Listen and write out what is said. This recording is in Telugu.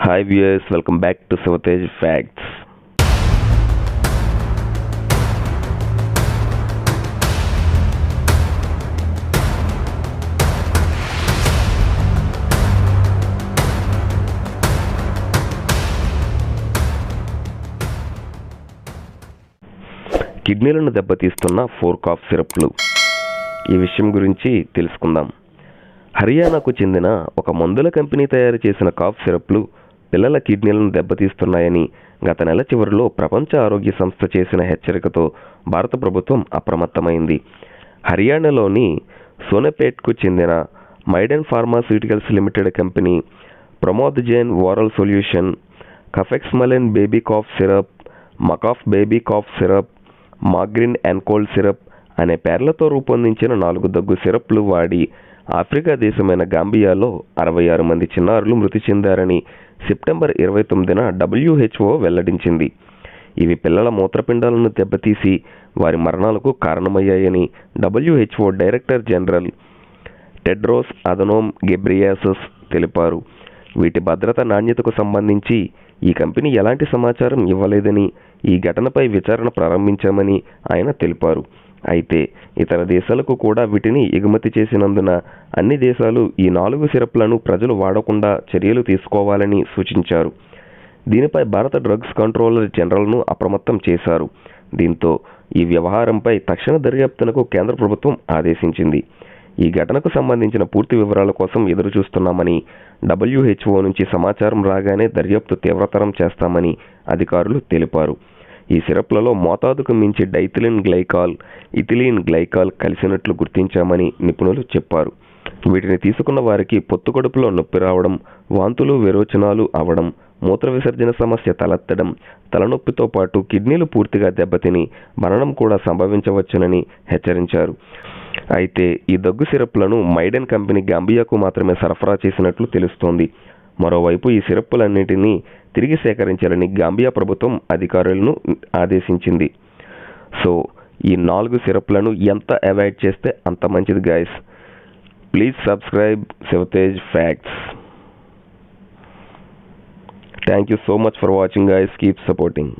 Hi viewers, welcome back to Savatej Facts. కిడ్నీలను దెబ్బతీస్తున్న 4 కాఫ్ సిరప్లు. ఈ విషయం గురించి తెలుసుకుందాం. హర్యానాకు చెందిన ఒక మందుల కంపెనీ తయారు చేసిన కాఫ్ సిరప్లు పిల్లల కిడ్నీలను దెబ్బతీస్తున్నాయని గత నెల చివరిలో ప్రపంచ ఆరోగ్య సంస్థ చేసిన హెచ్చరికతో భారత ప్రభుత్వం అప్రమత్తమైంది. హర్యానాలోని సోనెపేట్కు చెందిన Maiden Pharmaceuticals Limited company promethazine oral solution, Kofexmalin baby cough syrup, Makoff baby cough syrup, Magrip n cold syrup అనే పేర్లతో రూపొందించిన 4 దగ్గు సిరప్లు వాడి ఆఫ్రికా దేశమైన గాంబియాలో 66 మంది చిన్నారులు మృతి చెందారని సెప్టెంబర్ 29న WHO వెల్లడించింది. ఇవి పిల్లల మూత్రపిండాలను దెబ్బతీసి వారి మరణాలకు కారణమయ్యాయని WHO director general Tedros Adhanom Ghebreyesus తెలిపారు. వీటి భద్రత నాణ్యతకు సంబంధించి ఈ కంపెనీ ఎలాంటి సమాచారం ఇవ్వలేదని, ఈ ఘటనపై విచారణ ప్రారంభించామని ఆయన తెలిపారు. అయితే ఇతర దేశాలకు కూడా వీటిని ఎగుమతి చేసినందున అన్ని దేశాలు ఈ 4 సిరప్లను ప్రజలు వాడకుండా చర్యలు తీసుకోవాలని సూచించారు. దీనిపై భారత డ్రగ్స్ కంట్రోలర్ జనరల్ను అప్రమత్తం చేశారు. దీంతో ఈ వ్యవహారంపై తక్షణ దర్యాప్తునకు కేంద్ర ప్రభుత్వం ఆదేశించింది. ఈ ఘటనకు సంబంధించిన పూర్తి వివరాల కోసం ఎదురుచూస్తున్నామని, WHO నుంచి సమాచారం రాగానే దర్యాప్తు తీవ్రతరం చేస్తామని అధికారులు తెలిపారు. ఈ సిరప్లలో మోతాదుకు మించి డైథిలిన్ గ్లైకాల్, ఇథిలీన్ గ్లైకాల్ కలిసినట్లు గుర్తించామని నిపుణులు చెప్పారు. వీటిని తీసుకున్న వారికి పొత్తుకడుపులో నొప్పి రావడం, వాంతులు విరోచనాలు అవడం, మూత్ర విసర్జన సమస్య తలెత్తడం, తలనొప్పితో పాటు కిడ్నీలు పూర్తిగా దెబ్బతిని మరణం కూడా సంభవించవచ్చునని హెచ్చరించారు. అయితే ఈ దగ్గు సిరప్లను మైడెన్ కంపెనీ గాంబియాకు మాత్రమే సరఫరా చేసినట్లు తెలుస్తోంది. మరోవైపు ఈ సిరప్పులన్నింటినీ తిరిగి సేకరించాలని గాంబియా ప్రభుత్వం అధికారులను ఆదేశించింది. సో ఈ 4 సిరప్లను ఎంత అవాయిడ్ చేస్తే అంత మంచిది guys. Please subscribe Savatej Facts. Thank you so much for watching guys. Keep supporting.